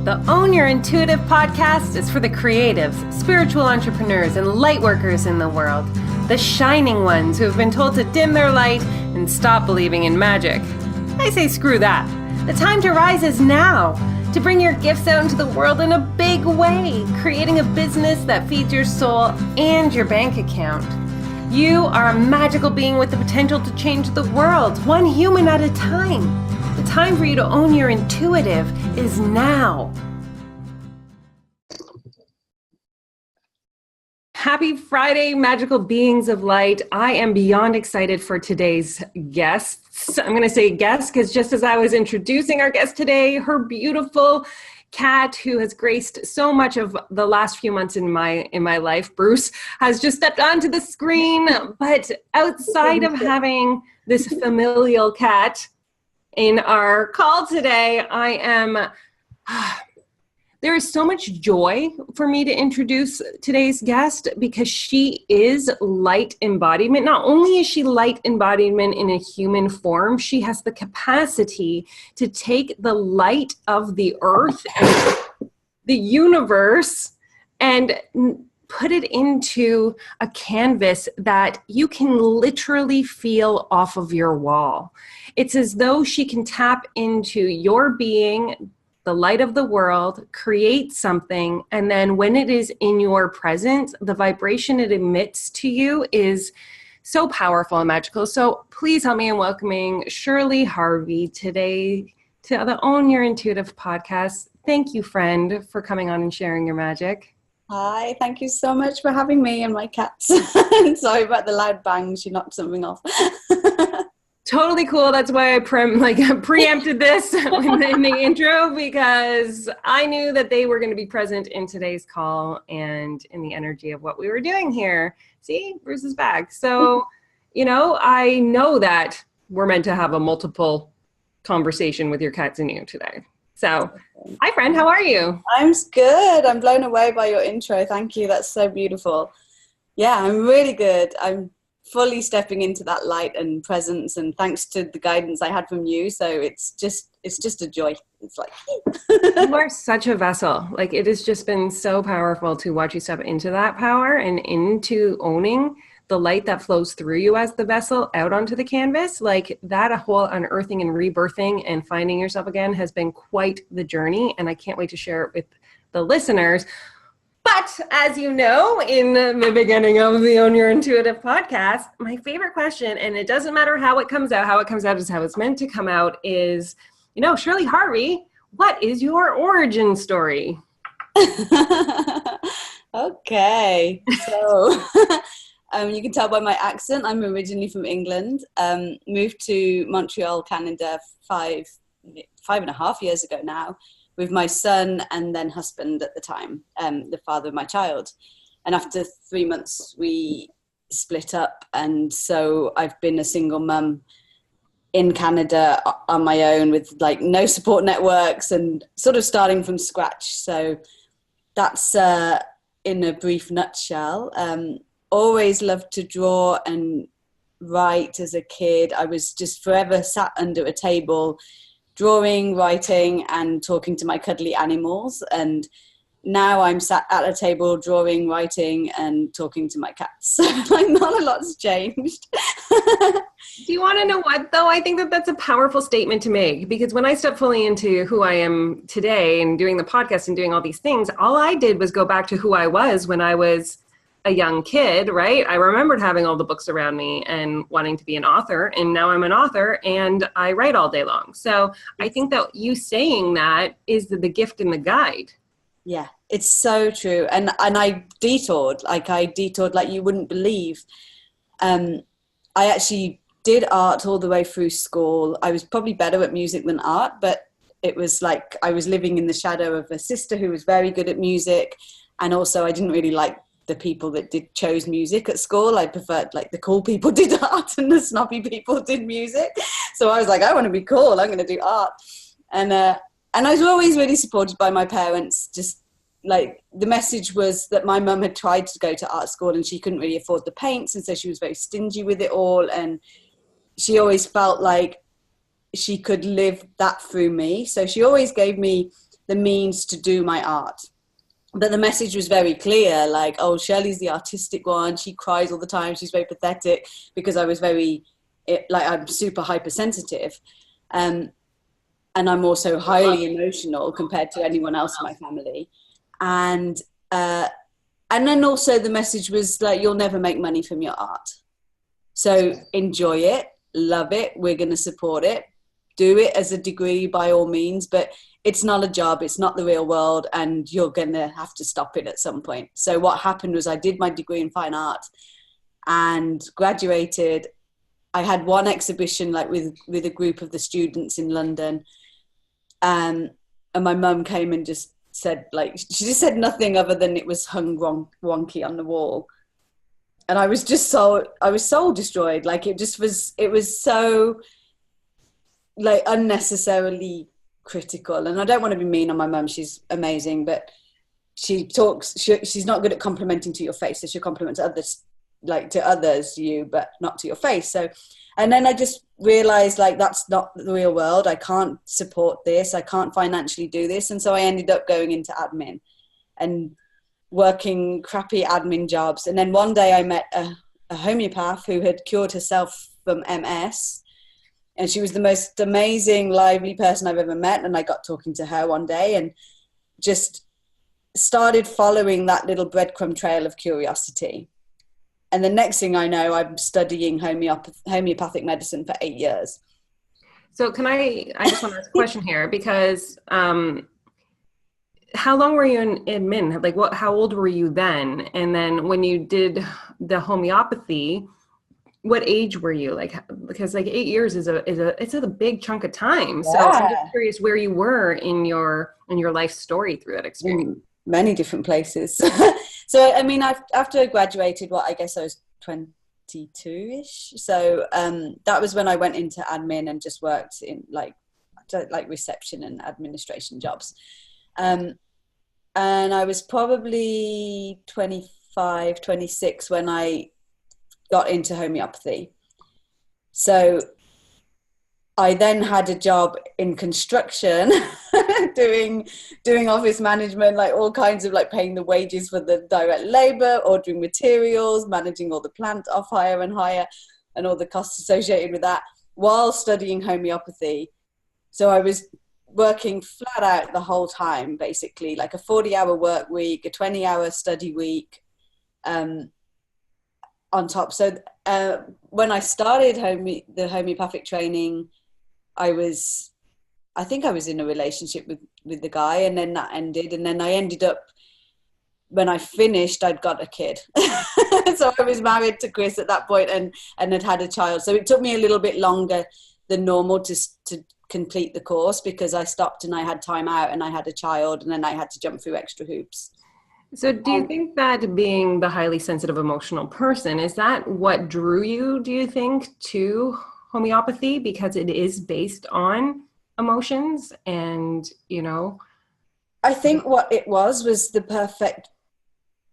The Own Your Intuitive podcast is for the creatives, spiritual entrepreneurs, and light workers in the world. The shining ones who have been told to dim their light and stop believing in magic. I say screw that. The time to rise is now. To bring your gifts out into the world in a big way, creating a business that feeds your soul and your bank account. You are a magical being with the potential to change the world, one human at a time. The time for you to own your intuitive is now. Happy Friday, magical beings of light. I am beyond excited for today's guests. I'm going to say guest because just as I was introducing our guest today, her beautiful cat who has graced so much of the last few months in my life, Bruce, has just stepped onto the screen. But outside of having this familial cat in our call today, there is so much joy for me to introduce today's guest because she is light embodiment. Not only is she light embodiment in a human form, she has the capacity to take the light of the earth and the universe and put it into a canvas that you can literally feel off of your wall. It's as though she can tap into your being, the light of the world, create something, and then when it is in your presence, the vibration it emits to you is so powerful and magical. So please help me in welcoming Shirley Harvey today to the Own Your Intuitive podcast. Thank you, friend, for coming on and sharing your magic. Hi, thank you so much for having me and my cats. Sorry about the loud bangs, you knocked something off. Totally cool. That's why I preempted this in the intro, because I knew that they were going to be present in today's call and in the energy of what we were doing here. See, Bruce is back. So, I know that we're meant to have a multiple conversation with your cats and you today. So, hi friend, how are you? I'm good. I'm blown away by your intro. Thank you. That's so beautiful. Yeah, I'm really good. I'm fully stepping into that light and presence, and thanks to the guidance I had from you. So it's just a joy. It's like you are such a vessel. Like, it has just been so powerful to watch you step into that power and into owning the light that flows through you as the vessel out onto the canvas. Like, that whole unearthing and rebirthing and finding yourself again has been quite the journey, and I can't wait to share it with the listeners. But as you know, in the beginning of the Own Your Intuitive podcast, my favorite question, and it doesn't matter how it comes out is how it's meant to come out, is, Shirley Harvey, what is your origin story? Okay, so you can tell by my accent, I'm originally from England, moved to Montreal, Canada 5.5 years ago now, with my son and then husband at the time, the father of my child. And after 3 months, we split up. And so I've been a single mum in Canada on my own with no support networks and sort of starting from scratch. So that's in a brief nutshell. Always loved to draw and write as a kid. I was just forever sat under a table drawing, writing, and talking to my cuddly animals. And now I'm sat at a table drawing, writing, and talking to my cats. Not a lot's changed. Do you want to know what, though? I think that that's a powerful statement to make, because when I stepped fully into who I am today and doing the podcast and doing all these things, all I did was go back to who I was when I was a young kid, right? I remembered having all the books around me and wanting to be an author, and now I'm an author and I write all day long. So I think that you saying that is the gift and the guide. Yeah, it's so true. And I detoured like you wouldn't believe. I actually did art all the way through school. I was probably better at music than art, but it was like I was living in the shadow of a sister who was very good at music. And also I didn't really like the people that chose music at school. I preferred the cool people did art and the snobby people did music. So I was like, I want to be cool. I'm going to do art. And I was always really supported by my parents. Just the message was that my mum had tried to go to art school and she couldn't really afford the paints. And so she was very stingy with it all. And she always felt like she could live that through me. So she always gave me the means to do my art. But the message was very clear, like, oh, Shirley's the artistic one. She cries all the time. She's very pathetic, because I was I'm super hypersensitive. And I'm also highly emotional compared to anyone else in my family. And then also the message was like, you'll never make money from your art. So enjoy it, love it. We're going to support it. Do it as a degree by all means, but it's not a job. It's not the real world, and you're going to have to stop it at some point. So what happened was I did my degree in fine art and graduated. I had one exhibition like with a group of the students in London. And my mum came and just said, like, she just said nothing other than it was hung wonky on the wall. And I was soul destroyed. Like, it was so like unnecessarily critical. And I don't want to be mean on my mum. She's amazing, but she's not good at complimenting to your face. So she'll compliment to others, but not to your face. So, and then I just realized, like, that's not the real world. I can't support this. I can't financially do this. And so I ended up going into admin and working crappy admin jobs. And then one day I met a homeopath who had cured herself from MS. And she was the most amazing, lively person I've ever met. And I got talking to her one day and just started following that little breadcrumb trail of curiosity. And the next thing I know, I'm studying homeopathic medicine for 8 years. So I just want to ask a question here, because how long were you in admin? Like, how old were you then? And then when you did the homeopathy, what age were you? Like, because like 8 years is a big chunk of time. Yeah. So I'm just curious where you were in your life story through that experience. Many different places. So, I mean, after I graduated, I guess I was 22-ish. So that was when I went into admin and just worked in like reception and administration jobs. And I was probably 25, 26 when I got into homeopathy. So I then had a job in construction, doing office management, like all kinds of like paying the wages for the direct labor, ordering materials, managing all the plant off hire and hire, and all the costs associated with that, while studying homeopathy. So I was working flat out the whole time, basically, like a 40-hour work week, a 20-hour study week, on top. So when I started the homeopathic training, I think I was in a relationship with the guy, and then that ended. And then I ended up, when I finished, I'd got a kid. So I was married to Chris at that point and had a child. So it took me a little bit longer than normal to complete the course, because I stopped and I had time out and I had a child, and then I had to jump through extra hoops. So do you think that being the highly sensitive, emotional person, is that what drew you, do you think, to homeopathy, because it is based on emotions? And I think what it was the perfect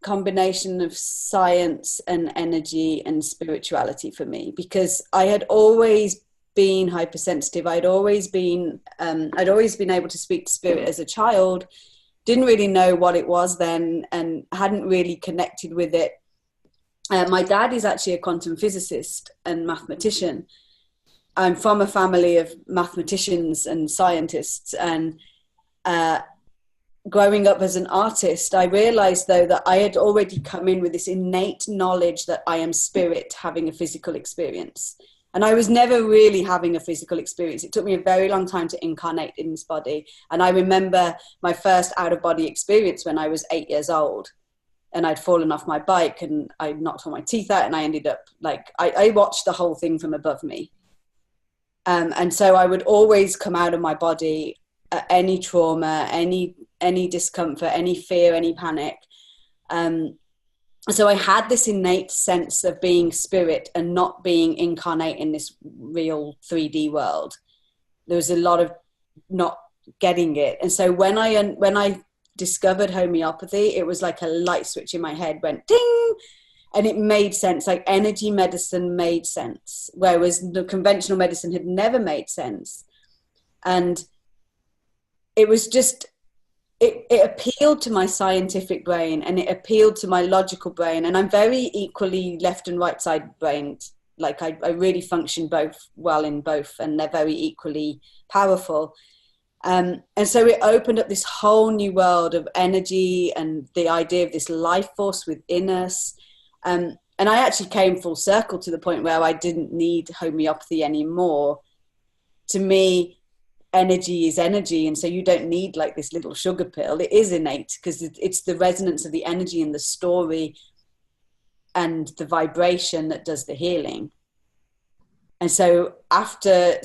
combination of science and energy and spirituality for me, because I had always been hypersensitive. I'd always been able to speak to spirit as a child, didn't really know what it was then, and hadn't really connected with it. My dad is actually a quantum physicist and mathematician. I'm from a family of mathematicians and scientists, and growing up as an artist, I realized, though, that I had already come in with this innate knowledge that I am spirit having a physical experience. And I was never really having a physical experience. It took me a very long time to incarnate in this body. And I remember my first out-of-body experience when I was 8 years old. And I'd fallen off my bike and I knocked all my teeth out, and I ended up I watched the whole thing from above me. And so I would always come out of my body at any trauma, any discomfort, any fear, any panic. So I had this innate sense of being spirit and not being incarnate in this real 3D world. There was a lot of not getting it. And so when I discovered homeopathy, it was like a light switch in my head went ding, and it made sense. Like, energy medicine made sense, whereas the conventional medicine had never made sense. And it was just it appealed to my scientific brain and it appealed to my logical brain. And I'm very equally left and right side brained. Like I really function both well in both, and they're very equally powerful. And so it opened up this whole new world of energy and the idea of this life force within us. And I actually came full circle to the point where I didn't need homeopathy anymore. To me, energy is energy, and so you don't need like this little sugar pill. It is innate, because it's the resonance of the energy and the story and the vibration that does the healing. And so after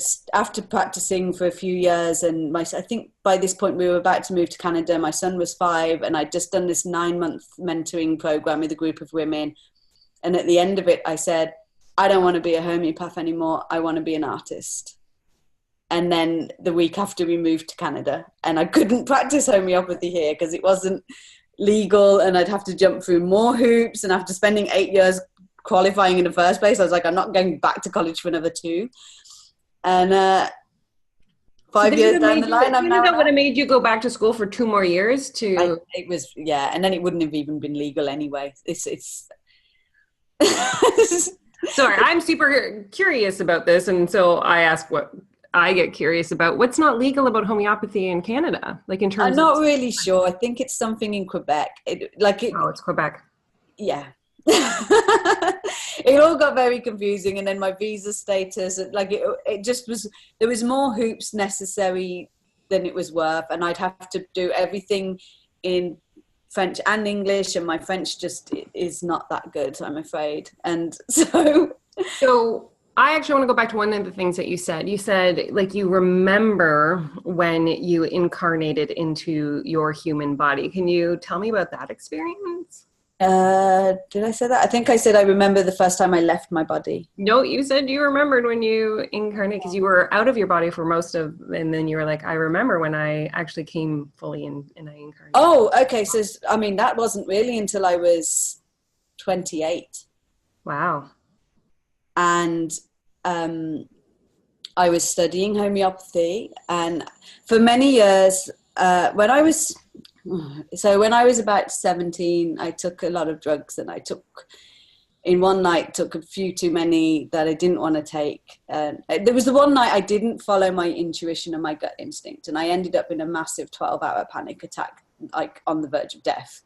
practicing for a few years, and I think by this point we were about to move to Canada, my son was 5, and I'd just done this 9-month mentoring program with a group of women. And at the end of it, I said, I don't want to be a homeopath anymore. I want to be an artist. And then the week after we moved to Canada, and I couldn't practice homeopathy here because it wasn't legal, and I'd have to jump through more hoops. And after spending 8 years qualifying in the first place, I was like, I'm not going back to college for another 2. And 5 years down the line, I'm now. That would have made you go back to school for 2 more years it was, yeah, and then it wouldn't have even been legal anyway. It's. Sorry, I'm super curious about this, and so I ask what I get curious about. What's not legal about homeopathy in Canada? Like in terms I'm not really sure. I think it's something in Quebec. Oh, it's Quebec. Yeah. It all got very confusing, and then my visa status, like it just was, there was more hoops necessary than it was worth, and I'd have to do everything in French and English, and my French just is not that good, I'm afraid. And so I actually want to go back to one of the things that you said. You said, like, you remember when you incarnated into your human body. Can you tell me about that experience? Did I say that? I think I said I remember the first time I left my body. No, you said you remembered when you incarnated, because you were out of your body for most of, and then you were like, I remember when I actually came fully in and I incarnated. Oh, okay. So, I mean, that wasn't really until I was 28. Wow. And I was studying homeopathy, and for many years, when I was about 17, I took a lot of drugs, and I in one night took a few too many that I didn't want to take. There was the one night I didn't follow my intuition and my gut instinct, and I ended up in a massive 12-hour panic attack, like on the verge of death,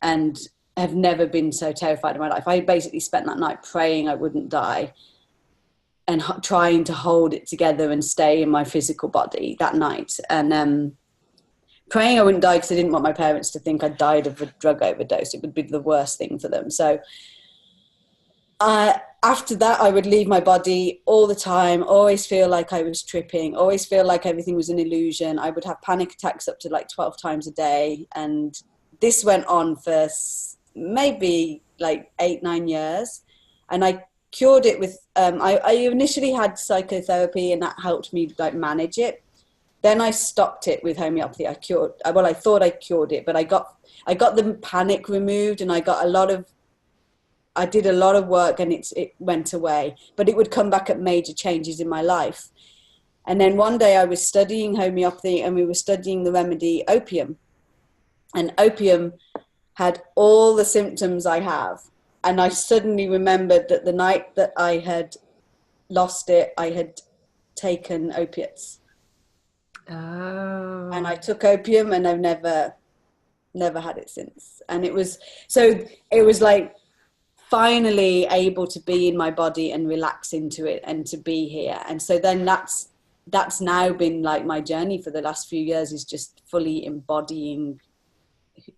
and have never been so terrified in my life. I basically spent that night praying I wouldn't die, and trying to hold it together and stay in my physical body that night, and praying I wouldn't die, because I didn't want my parents to think I'd died of a drug overdose. It would be the worst thing for them. So after that, I would leave my body all the time, always feel like I was tripping, always feel like everything was an illusion. I would have panic attacks up to like 12 times a day. And this went on for maybe like 8-9 years. And I cured it with, I initially had psychotherapy, and that helped me like manage it. Then I stopped it with homeopathy. I thought I cured it, but I got the panic removed, and I did a lot of work, and it went away, but it would come back at major changes in my life. And then one day I was studying homeopathy, and we were studying the remedy opium, and opium had all the symptoms I have. And I suddenly remembered that the night that I had lost it, I had taken opiates. Oh. And I took opium, and I've never had it since. And it was like finally able to be in my body and relax into it and to be here. And so then that's now been like my journey for the last few years, is just fully embodying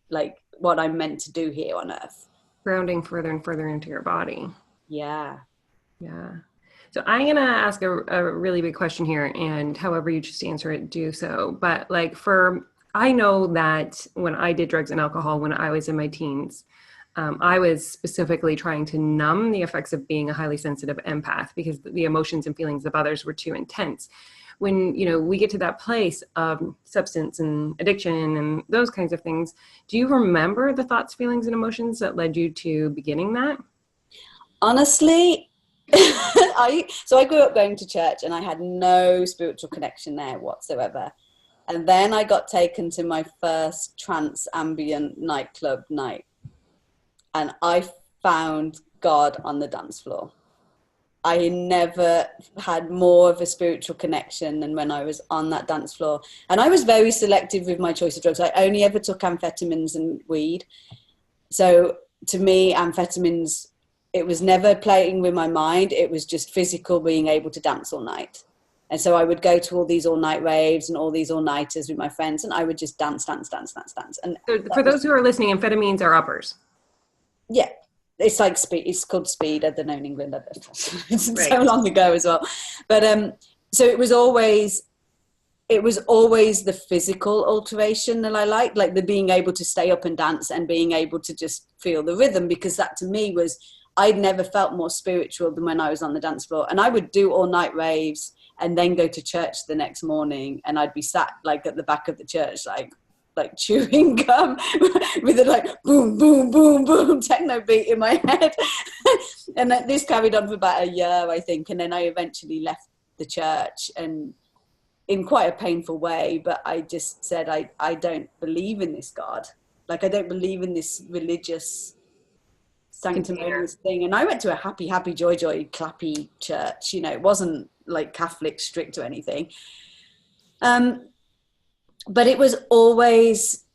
like what I'm meant to do here on earth. Grounding further and further into your body. Yeah. Yeah. So I'm going to ask a really big question here, and however you choose to answer it, do so. But like I know that when I did drugs and alcohol when I was in my teens, I was specifically trying to numb the effects of being a highly sensitive empath, because the emotions and feelings of others were too intense. When, we get to that place of substance and addiction and those kinds of things, do you remember the thoughts, feelings, and emotions that led you to beginning that? Honestly, I grew up going to church, and I had no spiritual connection there whatsoever. And then I got taken to my first trance ambient nightclub night. And I found God on the dance floor. I never had more of a spiritual connection than when I was on that dance floor. And I was very selective with my choice of drugs. I only ever took amphetamines and weed. So to me, amphetamines, it was never playing with my mind. It was just physical, being able to dance all night. And so I would go to all these all-night raves and all these all-nighters with my friends, and I would just dance. And so for those who are listening, amphetamines are uppers. Yeah. It's like speed. It's called speed. I don't know in England. It's Right. so long ago as well. But so it was always the physical alteration that I liked, like the being able to stay up and dance and being able to just feel the rhythm, because that to me was, I'd never felt more spiritual than when I was on the dance floor. And I would do all night raves and then go to church the next morning, and I'd be sat like at the back of the church, like chewing gum with a like boom, boom, boom, boom techno beat in my head. And this carried on for about a year, I think. And then I eventually left the church, and in quite a painful way, but I just said, I don't believe in this God. Like, I don't believe in this religious sanctimonious thing. And I went to a happy, joy, clappy church. You know, it wasn't like Catholic strict or anything. But it was always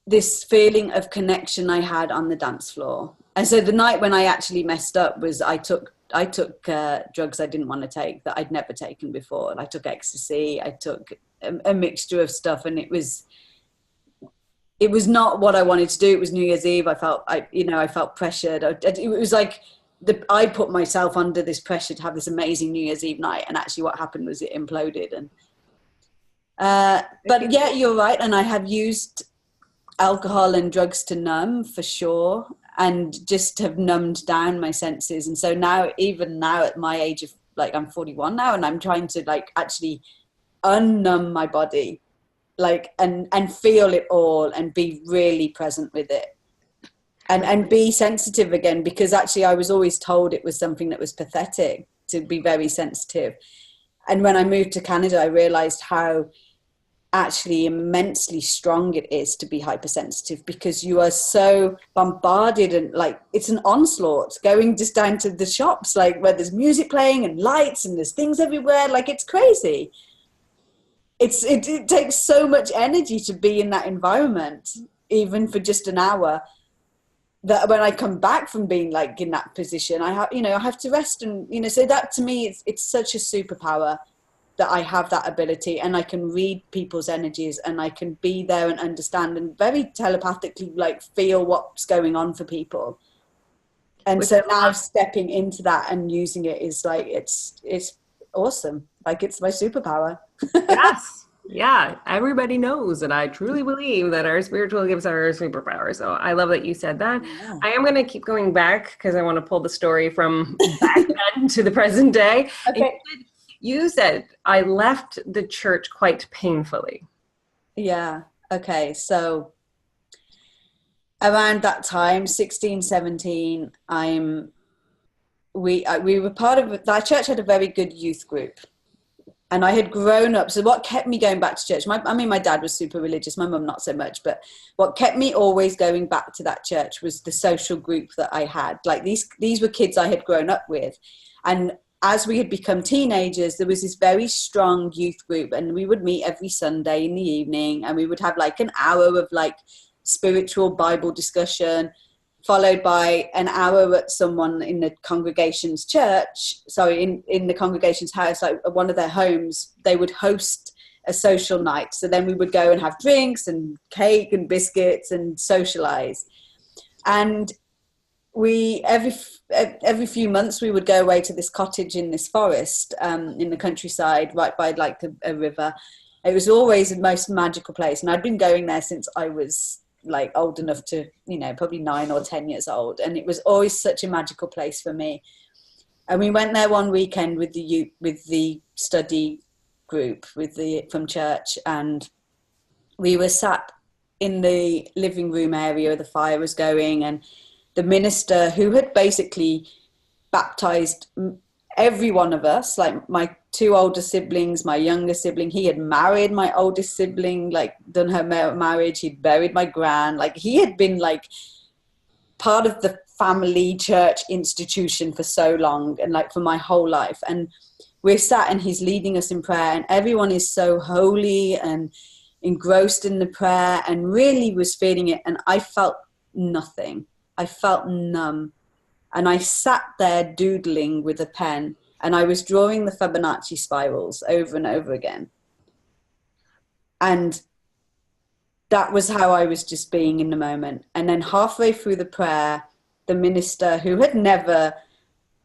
this feeling of connection I had on the dance floor. And so the night when I actually messed up was I took drugs I didn't want to take, that I'd never taken before. And I took ecstasy. I took a mixture of stuff, and it was not what I wanted to do. It was New Year's Eve. I felt pressured. It was like I put myself under this pressure to have this amazing New Year's Eve night. And actually what happened was it imploded. And but yeah, you're right. And I have used alcohol and drugs to numb, for sure, and just have numbed down my senses. And so now, even now at my age of, like, I'm 41 now, and I'm trying to like actually unnumb my body, like, and feel it all and be really present with it, and be sensitive again, because actually I was always told it was something that was pathetic to be very sensitive. And when I moved to Canada, I realized how actually immensely strong it is to be hypersensitive, because you are so bombarded, and like it's an onslaught going just down to the shops, like where there's music playing and lights and there's things everywhere. Like, it's crazy. It takes so much energy to be in that environment, even for just an hour, that when I come back from being like in that position, I have to rest. And, so that to me, it's such a superpower that I have that ability, and I can read people's energies, and I can be there and understand and very telepathically like feel what's going on for people. And so now stepping into that and using it is like, it's awesome. Like, it's my superpower. Yes. Yeah. Everybody knows that I truly believe that our spiritual gifts are our superpower. So I love that you said that. Yeah. I am going to keep going back because I want to pull the story from back then to the present day. Okay. You said, I left the church quite painfully. Yeah. Okay. So around that time, 16, 17, we were part of, that church had a very good youth group. And I had grown up. So what kept me going back to church, my dad was super religious, my mum not so much, but what kept me always going back to that church was the social group that I had. Like, these were kids I had grown up with. And as we had become teenagers, there was this very strong youth group, and we would meet every Sunday in the evening, and we would have like an hour of like spiritual Bible discussion, followed by an hour at someone in the congregation's in the congregation's house, like one of their homes. They would host a social night. So then we would go and have drinks and cake and biscuits and socialize. And every few months we would go away to this cottage in this forest, in the countryside, right by like a river. It was always the most magical place. And I'd been going there since I was like old enough to, probably 9 or 10 years old. And it was always such a magical place for me. And we went there one weekend with the study group from church. And we were sat in the living room area, the fire was going, and the minister, who had basically baptized every one of us, like my two older siblings, my younger sibling. He had married my oldest sibling, like done her marriage. He'd buried my gran. Like he had been like part of the family church institution for so long, and like for my whole life. And we're sat and he's leading us in prayer, and everyone is so holy and engrossed in the prayer and really was feeling it. And I felt nothing. I felt numb. And I sat there doodling with a pen, and I was drawing the Fibonacci spirals over and over again. And that was how I was just being in the moment. And then halfway through the prayer, the minister, who had never,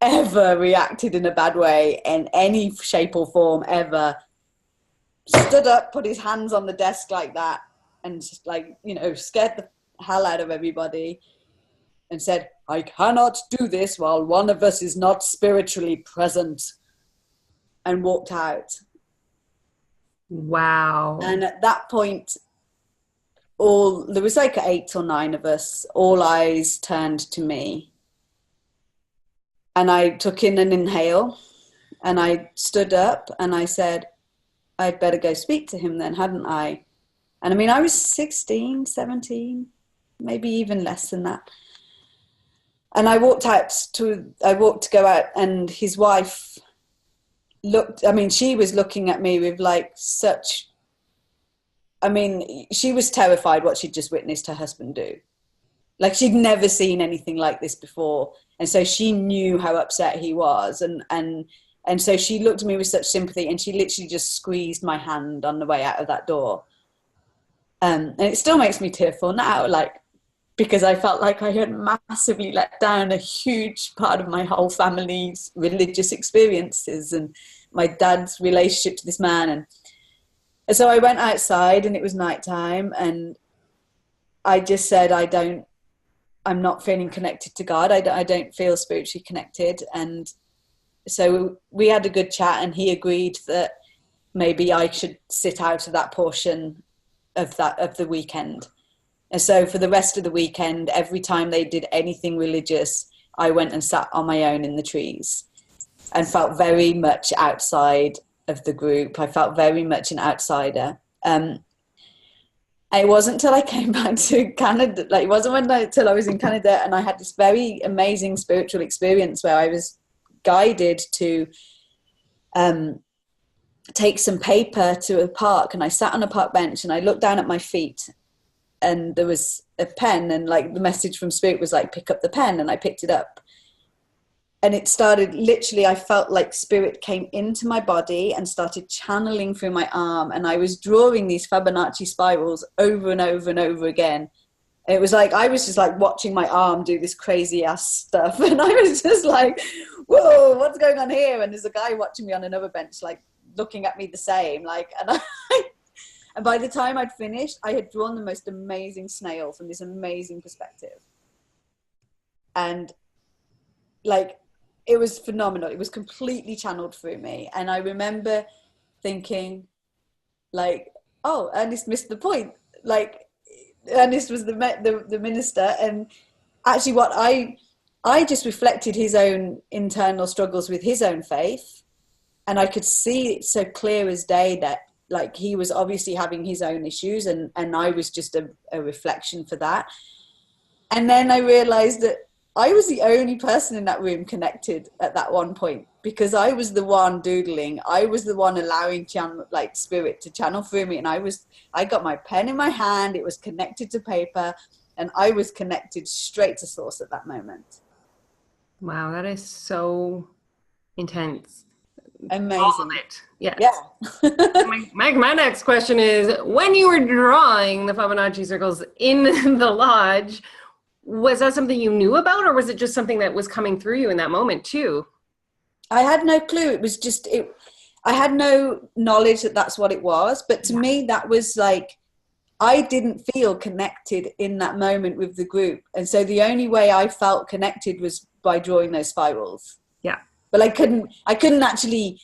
ever reacted in a bad way in any shape or form ever, stood up, put his hands on the desk like that, and just like, you know, scared the hell out of everybody and said, "I cannot do this while one of us is not spiritually present," and walked out. Wow. And at that point, there was like 8 or 9 of us, all eyes turned to me. And I took in an inhale, and I stood up and I said, "I'd better go speak to him then, hadn't I?" And I mean, I was 16, 17, maybe even less than that. And I walked to go out, and his wife she was looking at me with like she was terrified what she'd just witnessed her husband do. Like she'd never seen anything like this before. And so she knew how upset he was. And so she looked at me with such sympathy, and she literally just squeezed my hand on the way out of that door. And it still makes me tearful now, like, because I felt like I had massively let down a huge part of my whole family's religious experiences and my dad's relationship to this man. And so I went outside, and it was nighttime, and I just said, I'm not feeling connected to God. I don't feel spiritually connected. And so we had a good chat, and he agreed that maybe I should sit out of that portion of the weekend. And so for the rest of the weekend, every time they did anything religious, I went and sat on my own in the trees and felt very much outside of the group. I felt very much an outsider. It wasn't until I came back to Canada, like it wasn't until I was in Canada, and I had this very amazing spiritual experience where I was guided to take some paper to a park, and I sat on a park bench and I looked down at my feet, and there was a pen, and like the message from Spirit was like, pick up the pen, and I picked it up. And it started, literally, I felt like Spirit came into my body and started channeling through my arm, and I was drawing these Fibonacci spirals over and over and over again. And it was like, I was just like watching my arm do this crazy ass stuff, and I was just like, whoa, what's going on here? And there's a guy watching me on another bench, like looking at me the same, like, and by the time I'd finished, I had drawn the most amazing snail from this amazing perspective. And like, it was phenomenal. It was completely channeled through me. And I remember thinking like, oh, Ernest missed the point. Like, Ernest was the minister. And actually what I just reflected his own internal struggles with his own faith. And I could see it so clear as day that like he was obviously having his own issues, and I was just a reflection for that. And then I realized that I was the only person in that room connected at that one point, because I was the one doodling. I was the one allowing Spirit to channel through me. And I got my pen in my hand. It was connected to paper, and I was connected straight to source at that moment. Wow. That is so intense. Amazing. All of it. Yes. Yeah. my next question is, when you were drawing the Fibonacci circles in the lodge, was that something you knew about, or was it just something that was coming through you in that moment too? I had no clue. It was just, I had no knowledge that that's what it was. But to me, that was like, I didn't feel connected in that moment with the group. And so the only way I felt connected was by drawing those spirals. Yeah. But I couldn't actually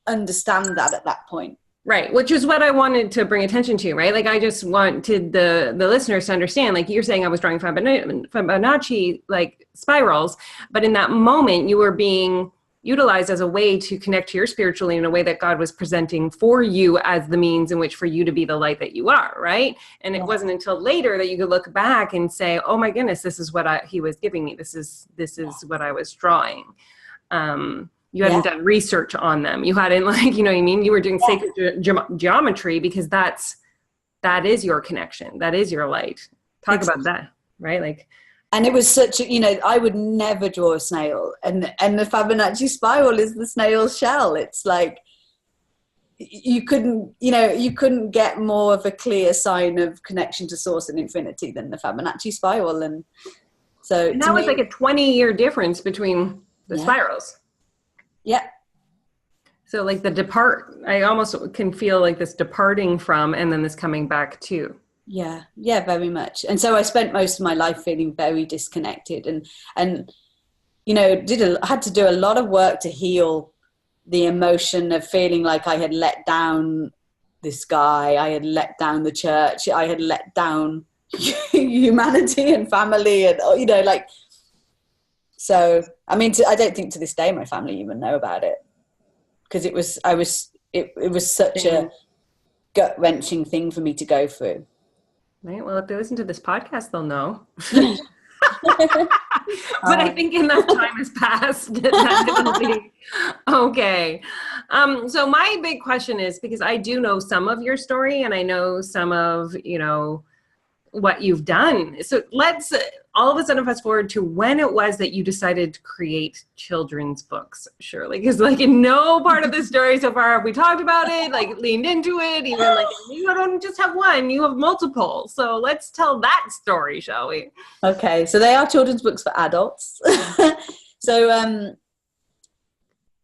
understand that at that point. Right. Which is what I wanted to bring attention to, right? Like, I just wanted the listeners to understand, like you're saying, I was drawing Fibonacci like spirals, but in that moment you were being utilized as a way to connect to your spiritually in a way that God was presenting for you as the means in which for you to be the light that you are, right? And it wasn't until later that you could look back and say, oh my goodness, this is what he was giving me. This is what I was drawing. You hadn't done research on them. You hadn't, like, you know what I mean? You were doing sacred geometry because that is your connection. That is your light. Talk about that, right? Like, and it was such a, you know, I would never draw a snail, and the Fibonacci spiral is the snail's shell. It's like you couldn't get more of a clear sign of connection to source and infinity than the Fibonacci spiral. And so that was like a 20-year difference between the spirals. Yeah. So like I almost can feel like this departing from, and then this coming back to. Yeah, very much. And so I spent most of my life feeling very disconnected, and you know, had to do a lot of work to heal the emotion of feeling like I had let down this guy, I had let down the church, I had let down humanity and family, and you know, like, so I mean, I don't think to this day my family even know about it, because it was such a gut-wrenching thing for me to go through. Right. Well, if they listen to this podcast, they'll know. But I think enough time has passed. Okay. So my big question is, because I do know some of your story and I know some of, you know, what you've done. So let's all of a sudden fast forward to when it was that you decided to create children's books, Shirley, because like in no part of the story so far have we talked about it, like leaned into it, even like you don't just have one, you have multiple. So let's tell that story, shall we? Okay, so they are children's books for adults.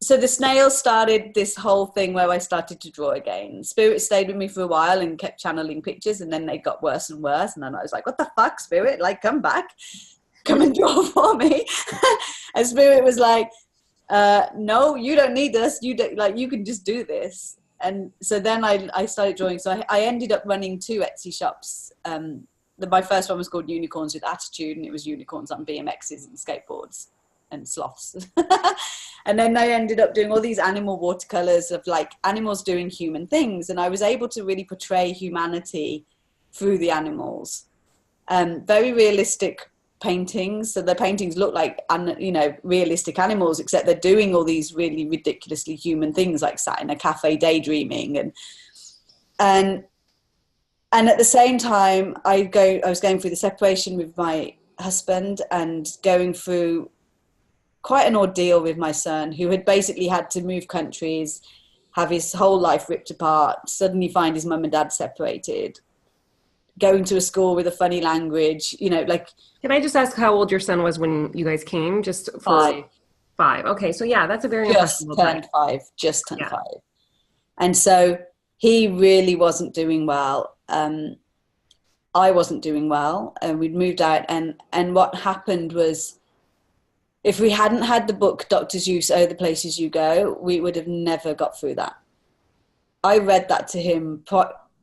So the snail started this whole thing where I started to draw again. Spirit stayed with me for a while and kept channeling pictures, and then they got worse and worse. And then I was like, what the fuck, Spirit? Like, come back. Come and draw for me. And Spirit was like, no, you don't need this. You can just do this. And so then I started drawing. So I ended up running 2 Etsy shops. My first one was called Unicorns with Attitude, and it was unicorns on BMXs and skateboards and sloths. And then I ended up doing all these animal watercolors of like animals doing human things, and I was able to really portray humanity through the animals. Very realistic paintings, so the paintings look like, you know, realistic animals, except they're doing all these really ridiculously human things, like sat in a cafe daydreaming, and at the same time I was going through the separation with my husband and going through quite an ordeal with my son, who had basically had to move countries, have his whole life ripped apart, suddenly find his mum and dad separated, going to a school with a funny language, you know, like. Can I just ask how old your son was when you guys came? Just for 5. Okay, so yeah, that's a very just turned 5. And so he really wasn't doing well. I wasn't doing well, and we'd moved out, and what happened was, if we hadn't had the book Doctors Use, Oh, the Places You Go, we would have never got through that. I read that to him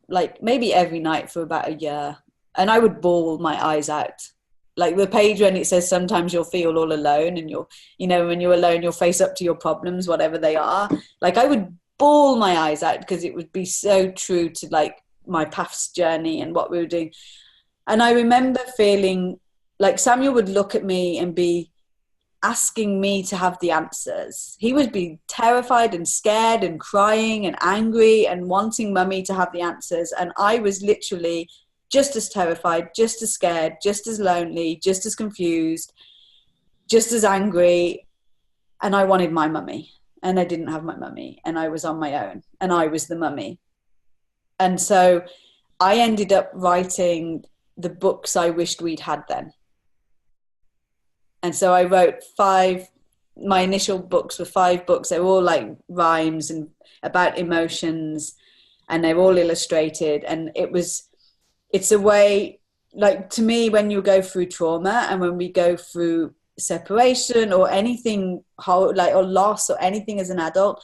like maybe every night for about a year, and I would bawl my eyes out. Like the page when it says sometimes you'll feel all alone, and you know, when you're alone, you'll face up to your problems, whatever they are. Like I would bawl my eyes out because it would be so true to like my past journey and what we were doing. And I remember feeling like Samuel would look at me and be asking me to have the answers. He would be terrified and scared and crying and angry and wanting mummy to have the answers. And I was literally just as terrified, just as scared, just as lonely, just as confused, just as angry. And I wanted my mummy, and I didn't have my mummy, and I was on my own, and I was the mummy. And so I ended up writing the books I wished we'd had then. And so I wrote 5, my initial books were 5 books. They were all like rhymes and about emotions, and they're all illustrated. And it's a way, like to me, when you go through trauma and when we go through separation or anything or loss or anything as an adult,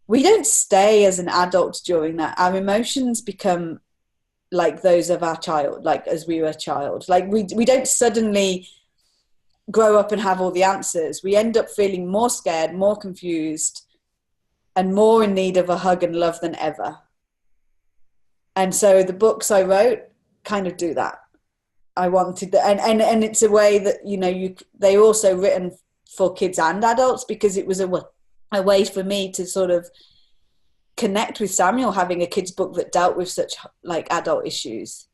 we don't stay as an adult during that. Our emotions become like those of our child, like as we were a child. Like we don't suddenly grow up and have all the answers. We end up feeling more scared, more confused, and more in need of a hug and love than ever. And so the books I wrote kind of do that. I wanted that, and it's a way that, you know, they're also written for kids and adults, because it was a way for me to sort of connect with Samuel, having a kid's book that dealt with such like adult issues.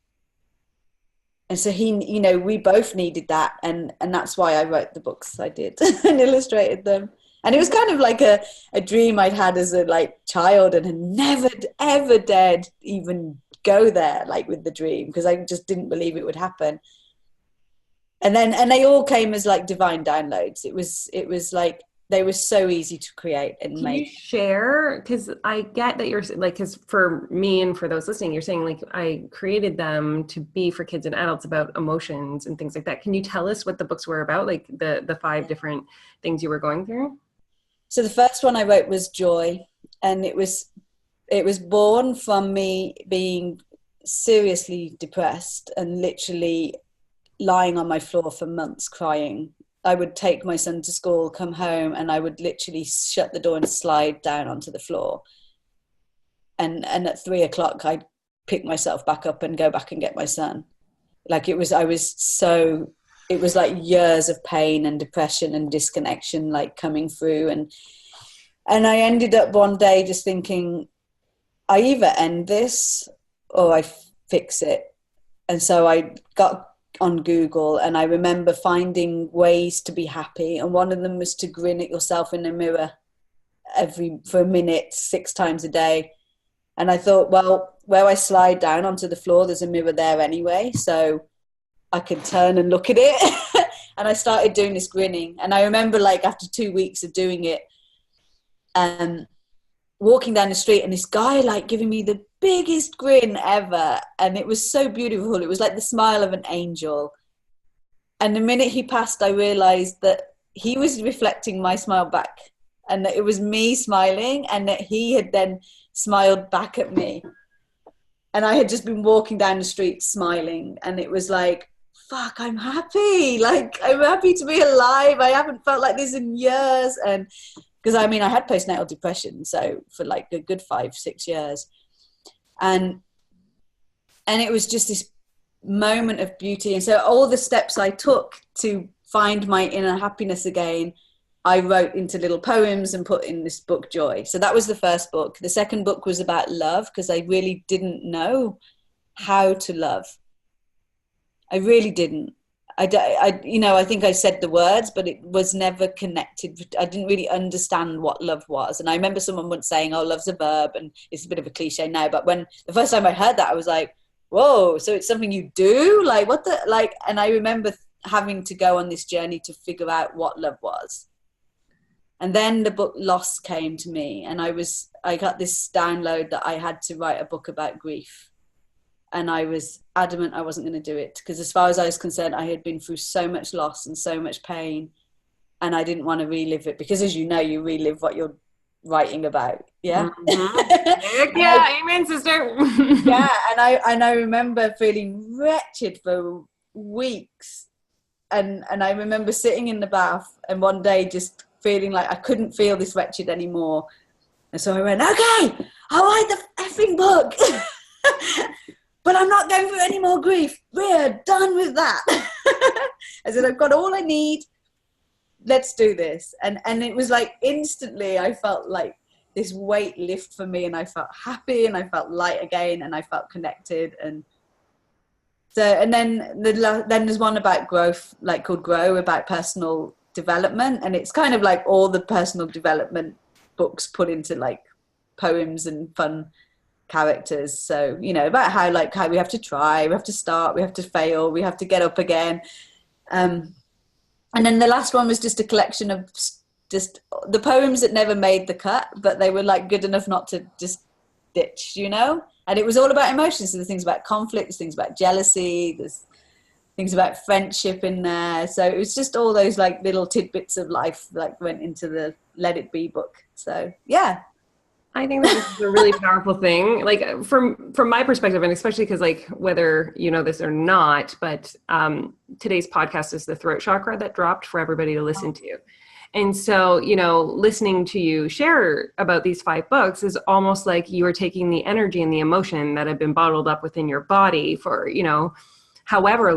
And so he, you know, we both needed that, and that's why I wrote the books I did and illustrated them. And it was kind of like a dream I'd had as a like child, and had never ever dared even go there, like with the dream, because I just didn't believe it would happen. And they all came as like divine downloads. It was like they were so easy to create and make. Can you share? Because I get that you're like, because for me and for those listening, you're saying like I created them to be for kids and adults about emotions and things like that. Can you tell us what the books were about, like the 5 different things you were going through? So the first one I wrote was Joy, and it was born from me being seriously depressed and literally lying on my floor for months crying. I would take my son to school, come home, and I would literally shut the door and slide down onto the floor. And at 3 o'clock, I'd pick myself back up and go back and get my son. Like it was like years of pain and depression and disconnection, like coming through. And I ended up one day just thinking, I either end this or I fix it. And so I got on Google, and I remember finding ways to be happy, and one of them was to grin at yourself in the mirror for a minute 6 times a day. And I thought, well, where I slide down onto the floor, there's a mirror there anyway, so I could turn and look at it. And I started doing this grinning, and I remember like after 2 weeks of doing it, walking down the street, and this guy like giving me the biggest grin ever, and it was so beautiful. It was like the smile of an angel. And the minute he passed, I realized that he was reflecting my smile back, and that it was me smiling, and that he had then smiled back at me. And I had just been walking down the street smiling, and it was like, fuck, I'm happy. Like, I'm happy to be alive. I haven't felt like this in years. And because I mean, I had postnatal depression, so for like a good 5-6 years. And it was just this moment of beauty. And so all the steps I took to find my inner happiness again, I wrote into little poems and put in this book, Joy. So that was the first book. The second book was about love, because I really didn't know how to love. I really didn't. I think I said the words, but it was never connected. I didn't really understand what love was. And I remember someone once saying, oh, love's a verb. And it's a bit of a cliche now, but when the first time I heard that, I was like, whoa, so it's something you do? Like, what the, like, and I remember having to go on this journey to figure out what love was. And then the book Lost came to me, and I got this download that I had to write a book about grief. And I was adamant I wasn't going to do it, because as far as I was concerned, I had been through so much loss and so much pain, and I didn't want to relive it, because as you know, you relive what you're writing about. Yeah. Mm-hmm. Yeah. Amen, sister. Yeah. And I remember feeling wretched for weeks. And I remember sitting in the bath, and one day just feeling like I couldn't feel this wretched anymore. And so I went, okay, I'll write the effing book. But I'm not going through any more grief. We're done with that. I said, I've got all I need. Let's do this. And it was like instantly I felt like this weight lift for me, and I felt happy, and I felt light again, and I felt connected. And so, and then there's one about growth, like called Grow, about personal development. And it's kind of like all the personal development books put into like poems and fun characters. So, you know, about how we have to try, we have to start, we have to fail, we have to get up again. And then the last one was just a collection of just the poems that never made the cut, but they were like good enough not to just ditch, you know. And it was all about emotions. So there's things about conflict, there's things about jealousy, there's things about friendship in there. So it was just all those like little tidbits of life like went into the Let It Be book. So yeah. I think that this is a really powerful thing, like from my perspective, and especially because like whether you know this or not, but today's podcast is the throat chakra that dropped for everybody to listen to. And so, you know, listening to you share about these 5 books is almost like you are taking the energy and the emotion that had been bottled up within your body for, you know, however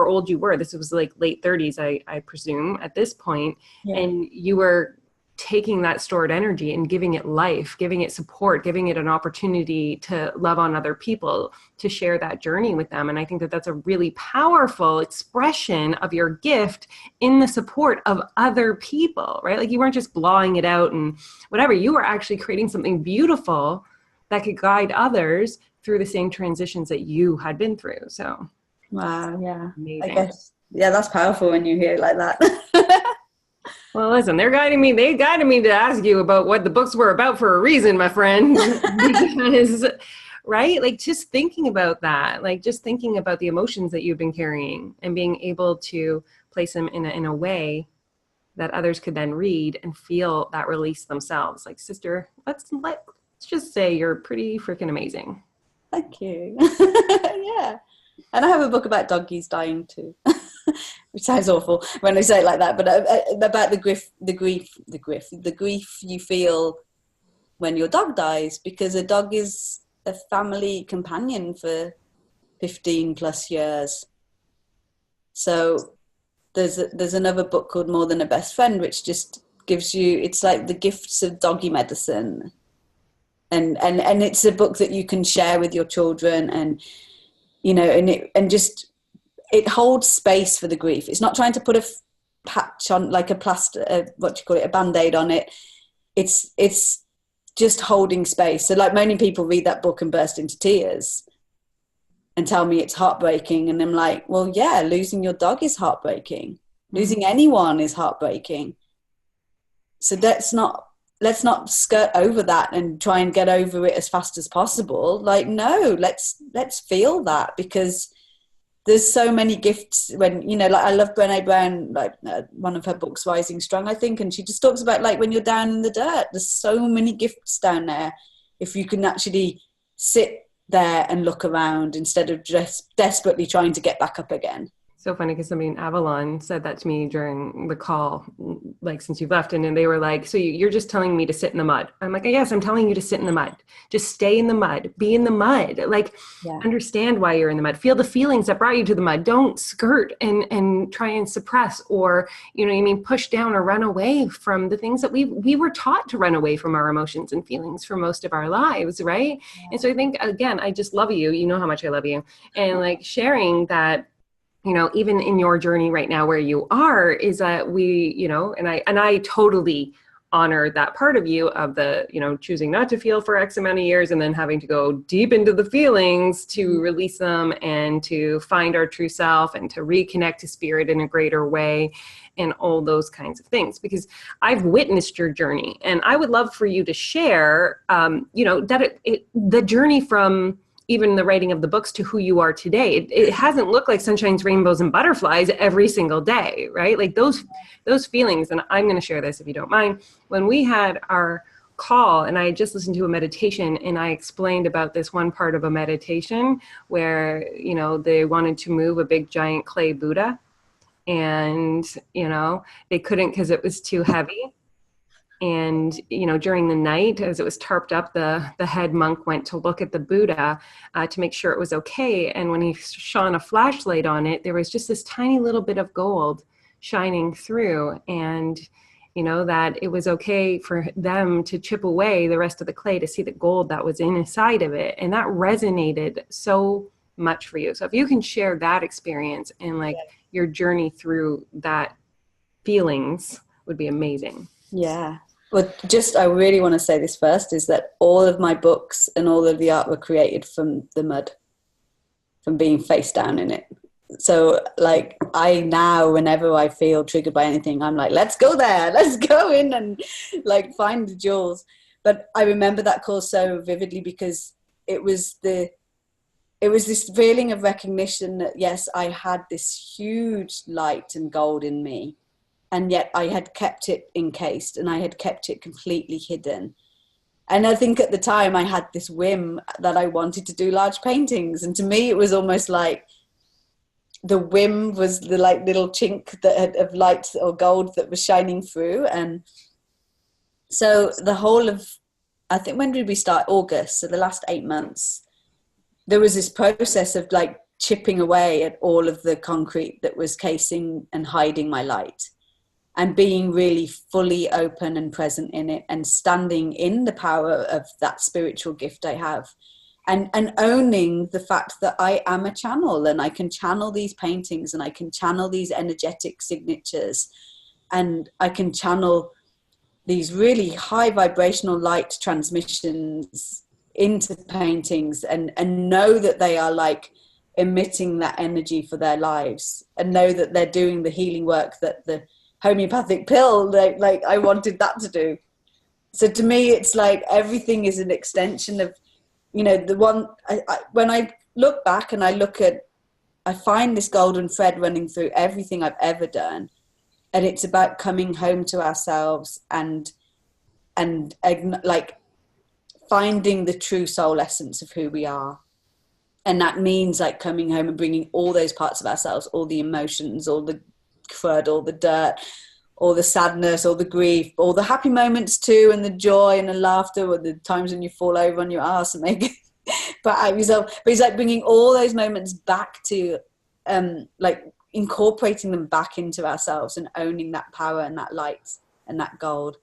old you were. This was like late 30s, I presume, at this point. Yeah. And you were taking that stored energy and giving it life, giving it support, giving it an opportunity to love on other people, to share that journey with them. And I think that that's a really powerful expression of your gift in the support of other people, right? Like you weren't just blowing it out and whatever, you were actually creating something beautiful that could guide others through the same transitions that you had been through. So wow, yeah, amazing. I guess, yeah, that's powerful when you hear it like that. Well, listen, they guided me to ask you about what the books were about for a reason, my friend. Because, right? Like just thinking about that, like just thinking about the emotions that you've been carrying and being able to place them in a way that others could then read and feel that release themselves. Like, sister, let's just say you're pretty freaking amazing. Thank you. Yeah. And I have a book about doggies dying too. Which sounds awful when I say it like that, but about the grief you feel when your dog dies, because a dog is a family companion for 15 plus years. So there's another book called More Than a Best Friend, which just gives you, it's like the gifts of doggy medicine. And it's a book that you can share with your children, and, you know, it holds space for the grief. It's not trying to put a patch on, like a plaster, a Band-Aid on it. It's just holding space. So like many people read that book and burst into tears and tell me it's heartbreaking. And I'm like, well, yeah, losing your dog is heartbreaking. Mm-hmm. Losing anyone is heartbreaking. So let's not skirt over that and try and get over it as fast as possible. Like, no, let's feel that, because there's so many gifts when, you know, like I love Brené Brown, like one of her books, Rising Strong, I think. And she just talks about like when you're down in the dirt, there's so many gifts down there. If you can actually sit there and look around instead of just desperately trying to get back up again. So funny, because somebody in Avalon said that to me during the call, like, since you've left, and then they were like, so you're just telling me to sit in the mud. I'm like, yes, I'm telling you to sit in the mud. Just stay in the mud, be in the mud, like, yeah. Understand why you're in the mud, feel the feelings that brought you to the mud. Don't skirt and try and suppress, or, you know what I mean, push down or run away from the things that we were taught to run away from, our emotions and feelings for most of our lives, right? Yeah. And so I think, again, I just love you. You know how much I love you. And like sharing that, you know, even in your journey right now where you are, is that we, you know, and I totally honor that part of you, of the, you know, choosing not to feel for X amount of years and then having to go deep into the feelings to release them and to find our true self and to reconnect to spirit in a greater way and all those kinds of things, because I've witnessed your journey, and I would love for you to share, you know, that the journey from even the writing of the books to who you are today. It hasn't looked like sunshines, rainbows, and butterflies every single day, right? Like those feelings, and I'm going to share this if you don't mind. When we had our call, and I had just listened to a meditation, and I explained about this one part of a meditation where, you know, they wanted to move a big giant clay Buddha, and, you know, they couldn't because it was too heavy. And, you know, during the night, as it was tarped up, the head monk went to look at the Buddha to make sure it was okay. And when he shone a flashlight on it, there was just this tiny little bit of gold shining through. And, you know, that it was okay for them to chip away the rest of the clay to see the gold that was inside of it. And that resonated so much for you. So if you can share that experience and like your journey through that feelings would be amazing. Yeah. Well, I really want to say this first, is that all of my books and all of the art were created from the mud, from being face down in it. So like I now, whenever I feel triggered by anything, I'm like, let's go there, let's go in and like find the jewels. But I remember that call so vividly because it was this feeling of recognition that, yes, I had this huge light and gold in me. And yet I had kept it encased and I had kept it completely hidden. And I think at the time I had this whim that I wanted to do large paintings. And to me, it was almost like the whim was the like little chink of light or gold that was shining through. And so the whole of, I think, when did we start? August. So the last 8 months, there was this process of like chipping away at all of the concrete that was casing and hiding my light, and being really fully open and present in it, and standing in the power of that spiritual gift I have. And owning the fact that I am a channel, and I can channel these paintings, and I can channel these energetic signatures, and I can channel these really high vibrational light transmissions into paintings, and know that they are like emitting that energy for their lives, and know that they're doing the healing work that the homeopathic pill, like I wanted that to do. So to me, it's like everything is an extension of, you know, the one, when I look back and I find this golden thread running through everything I've ever done. And it's about coming home to ourselves and like finding the true soul essence of who we are. And that means like coming home and bringing all those parts of ourselves, all the emotions, all the crud, all the dirt, all the sadness, all the grief, all the happy moments too, and the joy and the laughter, or the times when you fall over on your ass and make but it's like bringing all those moments back to like incorporating them back into ourselves, and owning that power and that light and that gold.